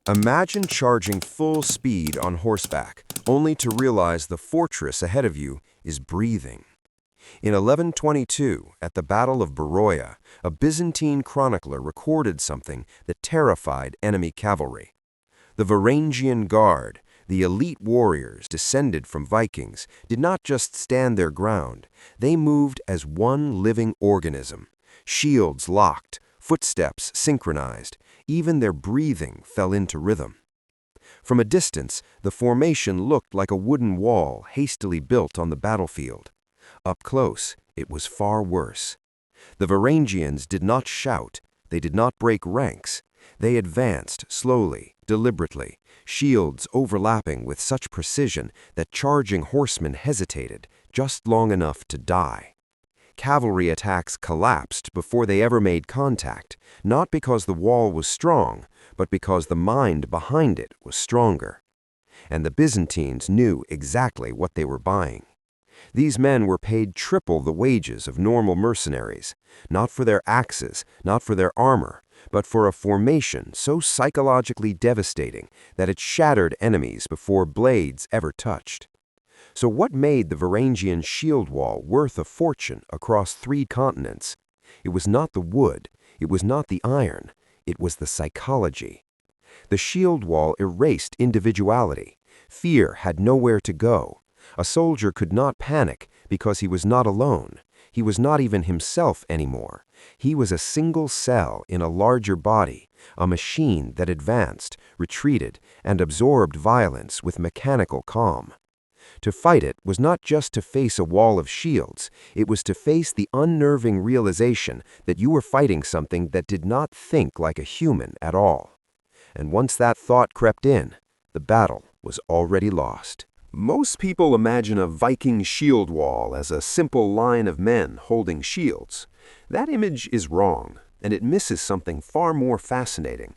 Imagine charging full speed on horseback, only to realize the fortress ahead of you is breathing. In 1122, at the Battle of Beroia, a Byzantine chronicler recorded something that terrified enemy cavalry. The Varangian Guard, the elite warriors descended from Vikings, did not just stand their ground, they moved as one living organism. Shields locked, footsteps synchronized, even their breathing fell into rhythm. From a distance, the formation looked like a wooden wall hastily built on the battlefield. Up close, it was far worse. The Varangians did not shout, they did not break ranks. They advanced slowly, deliberately, shields overlapping with such precision that charging horsemen hesitated, just long enough to die. Cavalry attacks collapsed before they ever made contact, not because the wall was strong, but because the mind behind it was stronger. And the Byzantines knew exactly what they were buying. These men were paid triple the wages of normal mercenaries, not for their axes, not for their armor, but for a formation so psychologically devastating that it shattered enemies before blades ever touched. So what made the Varangian shield wall worth a fortune across 3 continents? It was not the wood, it was not the iron, it was the psychology. The shield wall erased individuality. Fear had nowhere to go. A soldier could not panic because he was not alone. He was not even himself anymore. He was a single cell in a larger body, a machine that advanced, retreated, and absorbed violence with mechanical calm. To fight it was not just to face a wall of shields, it was to face the unnerving realization that you were fighting something that did not think like a human at all. And once that thought crept in, the battle was already lost. Most people imagine a Viking shield wall as a simple line of men holding shields. That image is wrong, and it misses something far more fascinating.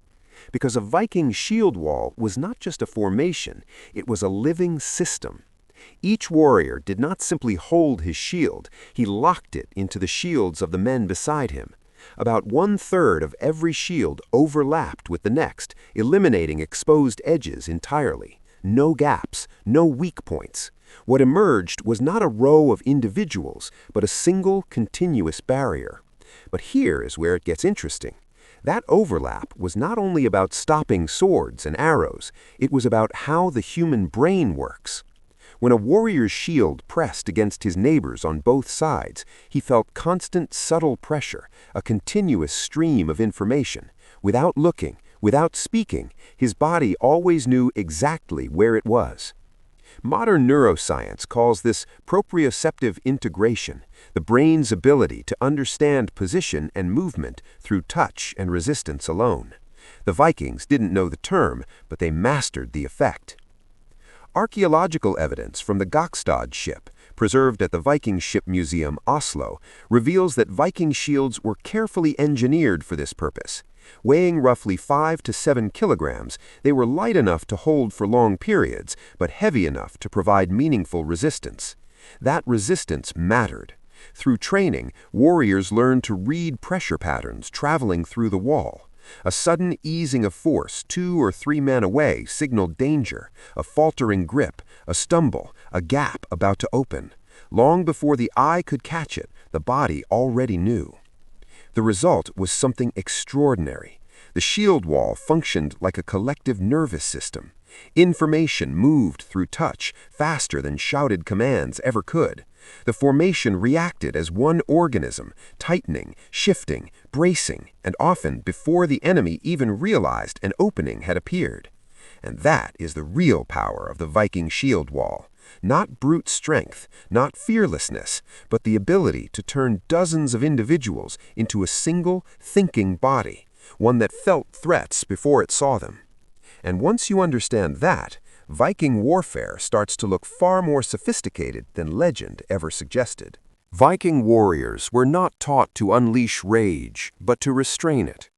Because a Viking shield wall was not just a formation, it was a living system. Each warrior did not simply hold his shield, he locked it into the shields of the men beside him. About 1/3 of every shield overlapped with the next, eliminating exposed edges entirely. No gaps, no weak points. What emerged was not a row of individuals, but a single continuous barrier. But here is where it gets interesting. That overlap was not only about stopping swords and arrows, it was about how the human brain works. When a warrior's shield pressed against his neighbors on both sides, he felt constant subtle pressure, a continuous stream of information. Without looking, without speaking, his body always knew exactly where it was. Modern neuroscience calls this proprioceptive integration, the brain's ability to understand position and movement through touch and resistance alone. The Vikings didn't know the term, but they mastered the effect. Archaeological evidence from the Gokstad ship, preserved at the Viking Ship Museum, Oslo, reveals that Viking shields were carefully engineered for this purpose. Weighing roughly 5 to 7 kilograms, they were light enough to hold for long periods, but heavy enough to provide meaningful resistance. That resistance mattered. Through training, warriors learned to read pressure patterns traveling through the wall. A sudden easing of force 2 or 3 men away signaled danger, a faltering grip, a stumble, a gap about to open. Long before the eye could catch it, the body already knew. The result was something extraordinary. The shield wall functioned like a collective nervous system. Information moved through touch faster than shouted commands ever could. The formation reacted as one organism, tightening, shifting, bracing, and often before the enemy even realized an opening had appeared. And that is the real power of the Viking shield wall. Not brute strength, not fearlessness, but the ability to turn dozens of individuals into a single, thinking body, one that felt threats before it saw them. And once you understand that, Viking warfare starts to look far more sophisticated than legend ever suggested. Viking warriors were not taught to unleash rage, but to restrain it.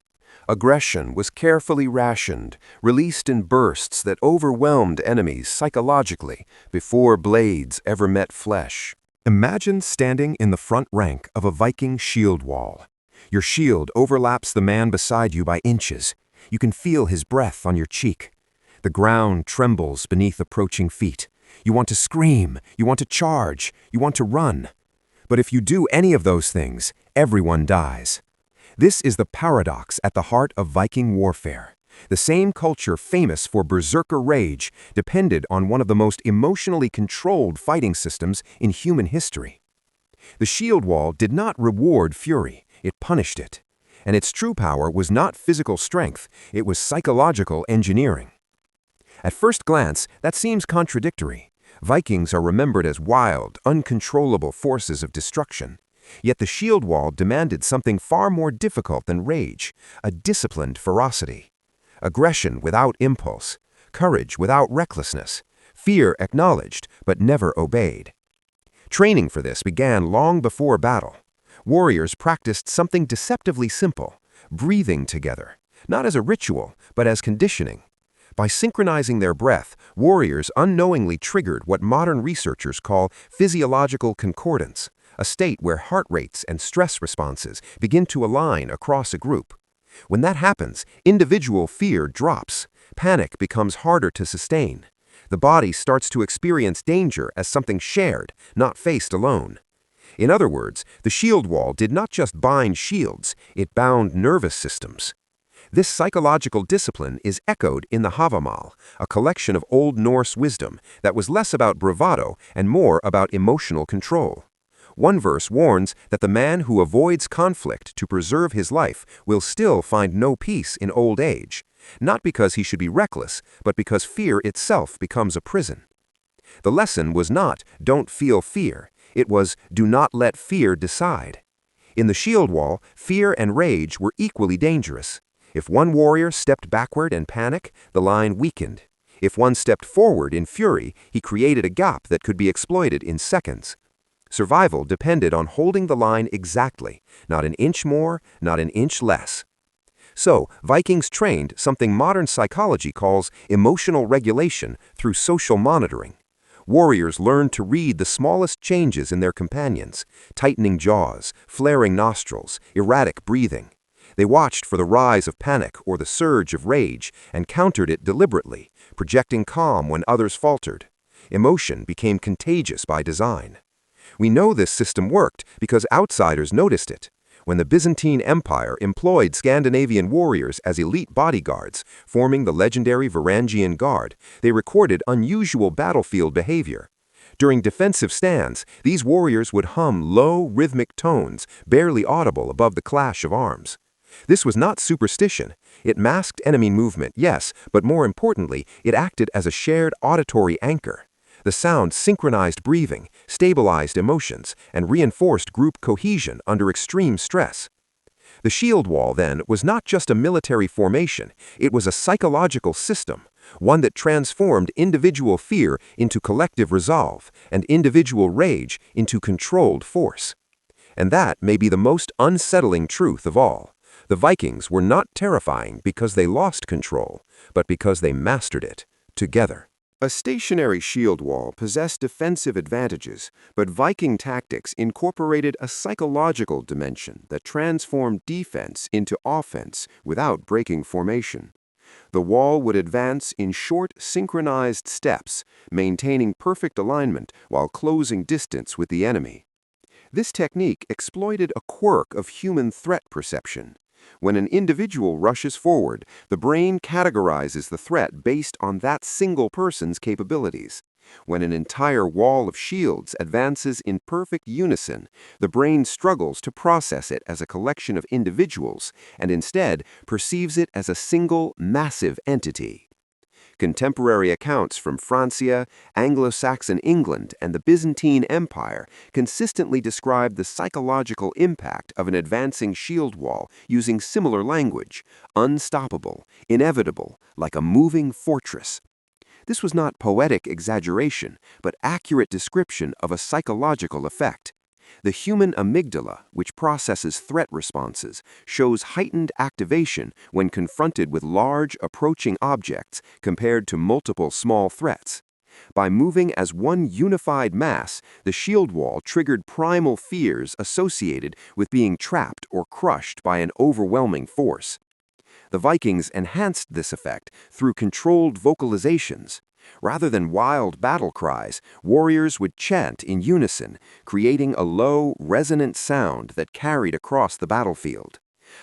Aggression was carefully rationed, released in bursts that overwhelmed enemies psychologically before blades ever met flesh. Imagine standing in the front rank of a Viking shield wall. Your shield overlaps the man beside you by inches. You can feel his breath on your cheek. The ground trembles beneath approaching feet. You want to scream, you want to charge, you want to run. But if you do any of those things, everyone dies. This is the paradox at the heart of Viking warfare. The same culture famous for berserker rage depended on one of the most emotionally controlled fighting systems in human history. The shield wall did not reward fury, it punished it. And its true power was not physical strength, it was psychological engineering. At first glance, that seems contradictory. Vikings are remembered as wild, uncontrollable forces of destruction. Yet the shield wall demanded something far more difficult than rage, a disciplined ferocity. Aggression without impulse, courage without recklessness, fear acknowledged but never obeyed. Training for this began long before battle. Warriors practiced something deceptively simple, breathing together, not as a ritual, but as conditioning. By synchronizing their breath, warriors unknowingly triggered what modern researchers call physiological concordance, a state where heart rates and stress responses begin to align across a group. When that happens, individual fear drops. Panic becomes harder to sustain. The body starts to experience danger as something shared, not faced alone. In other words, the shield wall did not just bind shields, it bound nervous systems. This psychological discipline is echoed in the Havamal, a collection of Old Norse wisdom that was less about bravado and more about emotional control. One verse warns that the man who avoids conflict to preserve his life will still find no peace in old age, not because he should be reckless, but because fear itself becomes a prison. The lesson was not, don't feel fear. It was, do not let fear decide. In the shield wall, fear and rage were equally dangerous. If one warrior stepped backward in panic, the line weakened. If one stepped forward in fury, he created a gap that could be exploited in seconds. Survival depended on holding the line exactly, not an inch more, not an inch less. So, Vikings trained something modern psychology calls emotional regulation through social monitoring. Warriors learned to read the smallest changes in their companions, tightening jaws, flaring nostrils, erratic breathing. They watched for the rise of panic or the surge of rage and countered it deliberately, projecting calm when others faltered. Emotion became contagious by design. We know this system worked because outsiders noticed it. When the Byzantine Empire employed Scandinavian warriors as elite bodyguards, forming the legendary Varangian Guard, they recorded unusual battlefield behavior. During defensive stands, these warriors would hum low, rhythmic tones, barely audible above the clash of arms. This was not superstition. It masked enemy movement, yes, but more importantly, it acted as a shared auditory anchor. The sound synchronized breathing, stabilized emotions, and reinforced group cohesion under extreme stress. The shield wall, then, was not just a military formation, it was a psychological system, one that transformed individual fear into collective resolve and individual rage into controlled force. And that may be the most unsettling truth of all. The Vikings were not terrifying because they lost control, but because they mastered it together. A stationary shield wall possessed defensive advantages, but Viking tactics incorporated a psychological dimension that transformed defense into offense without breaking formation. The wall would advance in short, synchronized steps, maintaining perfect alignment while closing distance with the enemy. This technique exploited a quirk of human threat perception. When an individual rushes forward, the brain categorizes the threat based on that single person's capabilities. When an entire wall of shields advances in perfect unison, the brain struggles to process it as a collection of individuals and instead perceives it as a single, massive entity. Contemporary accounts from Francia, Anglo-Saxon England, and the Byzantine Empire consistently describe the psychological impact of an advancing shield wall using similar language: unstoppable, inevitable, like a moving fortress. This was not poetic exaggeration, but accurate description of a psychological effect. The human amygdala, which processes threat responses, shows heightened activation when confronted with large, approaching objects compared to multiple small threats. By moving as one unified mass, the shield wall triggered primal fears associated with being trapped or crushed by an overwhelming force. The Vikings enhanced this effect through controlled vocalizations. Rather than wild battle cries, warriors would chant in unison, creating a low, resonant sound that carried across the battlefield.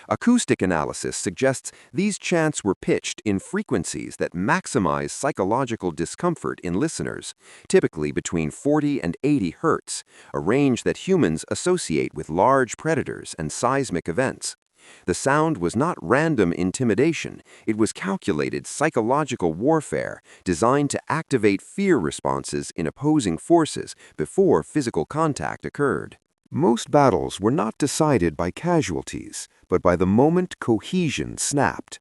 Acoustic analysis suggests these chants were pitched in frequencies that maximize psychological discomfort in listeners, typically between 40 and 80 hertz, a range that humans associate with large predators and seismic events. The sound was not random intimidation, it was calculated psychological warfare designed to activate fear responses in opposing forces before physical contact occurred. Most battles were not decided by casualties, but by the moment cohesion snapped.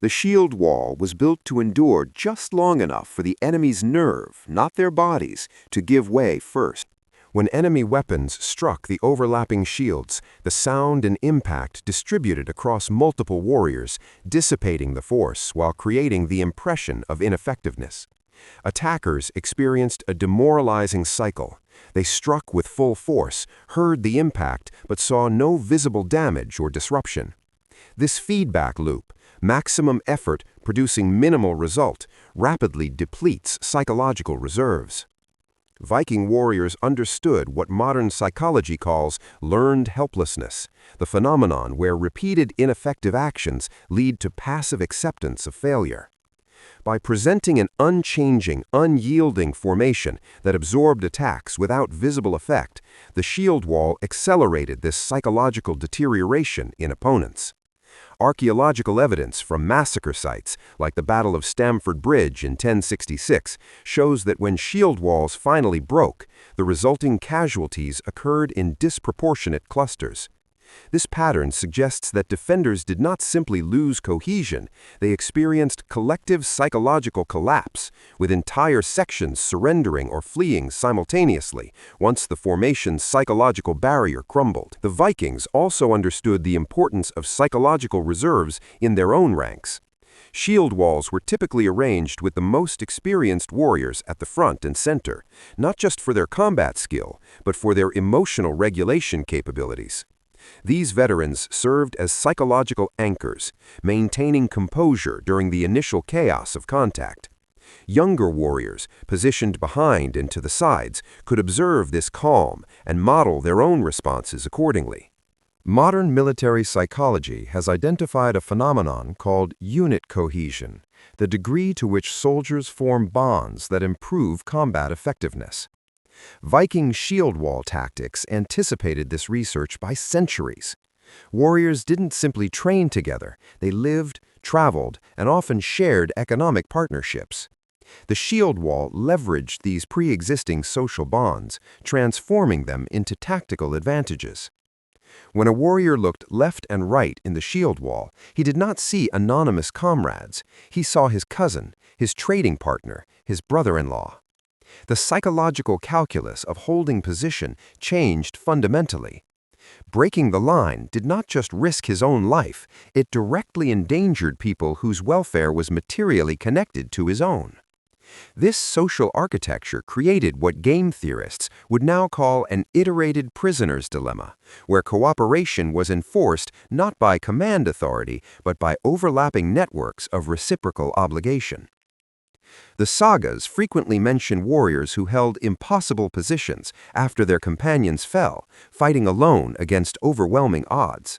The shield wall was built to endure just long enough for the enemy's nerve, not their bodies, to give way first. When enemy weapons struck the overlapping shields, the sound and impact distributed across multiple warriors, dissipating the force while creating the impression of ineffectiveness. Attackers experienced a demoralizing cycle. They struck with full force, heard the impact, but saw no visible damage or disruption. This feedback loop, maximum effort producing minimal result, rapidly depletes psychological reserves. Viking warriors understood what modern psychology calls learned helplessness, the phenomenon where repeated ineffective actions lead to passive acceptance of failure. By presenting an unchanging, unyielding formation that absorbed attacks without visible effect, the shield wall accelerated this psychological deterioration in opponents. Archaeological evidence from massacre sites, like the Battle of Stamford Bridge in 1066, shows that when shield walls finally broke, the resulting casualties occurred in disproportionate clusters. This pattern suggests that defenders did not simply lose cohesion, they experienced collective psychological collapse, with entire sections surrendering or fleeing simultaneously once the formation's psychological barrier crumbled. The Vikings also understood the importance of psychological reserves in their own ranks. Shield walls were typically arranged with the most experienced warriors at the front and center, not just for their combat skill, but for their emotional regulation capabilities. These veterans served as psychological anchors, maintaining composure during the initial chaos of contact. Younger warriors, positioned behind and to the sides, could observe this calm and model their own responses accordingly. Modern military psychology has identified a phenomenon called unit cohesion, the degree to which soldiers form bonds that improve combat effectiveness. Viking shield wall tactics anticipated this research by centuries. Warriors didn't simply train together, they lived, traveled, and often shared economic partnerships. The shield wall leveraged these pre-existing social bonds, transforming them into tactical advantages. When a warrior looked left and right in the shield wall, he did not see anonymous comrades. He saw his cousin, his trading partner, his brother-in-law. The psychological calculus of holding position changed fundamentally. Breaking the line did not just risk his own life, it directly endangered people whose welfare was materially connected to his own. This social architecture created what game theorists would now call an iterated prisoner's dilemma, where cooperation was enforced not by command authority, but by overlapping networks of reciprocal obligation. The sagas frequently mention warriors who held impossible positions after their companions fell, fighting alone against overwhelming odds.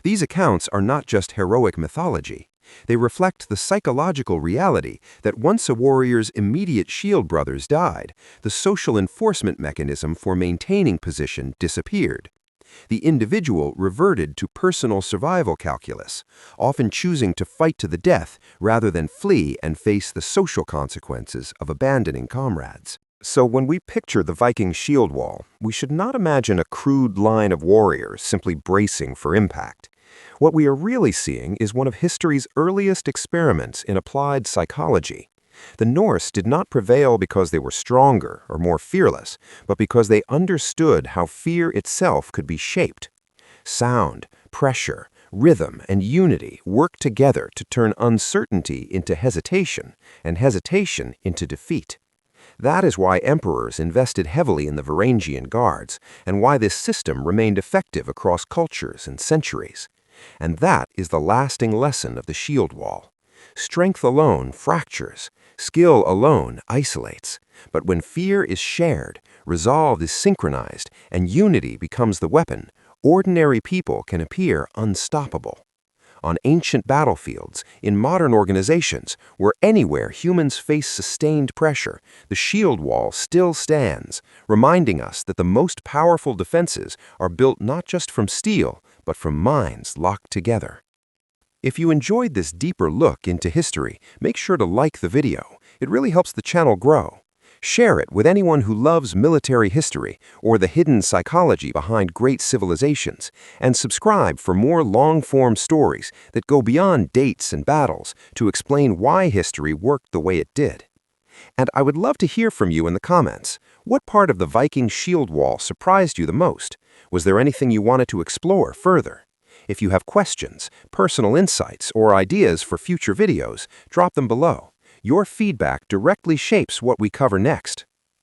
These accounts are not just heroic mythology. They reflect the psychological reality that once a warrior's immediate shield brothers died, the social enforcement mechanism for maintaining position disappeared. The individual reverted to personal survival calculus, often choosing to fight to the death rather than flee and face the social consequences of abandoning comrades. So when we picture the Viking shield wall, we should not imagine a crude line of warriors simply bracing for impact. What we are really seeing is one of history's earliest experiments in applied psychology. The Norse did not prevail because they were stronger or more fearless, but because they understood how fear itself could be shaped. Sound, pressure, rhythm, and unity work together to turn uncertainty into hesitation, and hesitation into defeat. That is why emperors invested heavily in the Varangian Guards, and why this system remained effective across cultures and centuries. And that is the lasting lesson of the shield wall. Strength alone fractures, skill alone isolates. But when fear is shared, resolve is synchronized, and unity becomes the weapon, ordinary people can appear unstoppable. On ancient battlefields, in modern organizations, where anywhere humans face sustained pressure, the shield wall still stands, reminding us that the most powerful defenses are built not just from steel, but from minds locked together. If you enjoyed this deeper look into history, make sure to like the video. It really helps the channel grow. Share it with anyone who loves military history or the hidden psychology behind great civilizations, and subscribe for more long-form stories that go beyond dates and battles to explain why history worked the way it did. And I would love to hear from you in the comments. What part of the Viking shield wall surprised you the most? Was there anything you wanted to explore further? If you have questions, personal insights, or ideas for future videos, drop them below. Your feedback directly shapes what we cover next.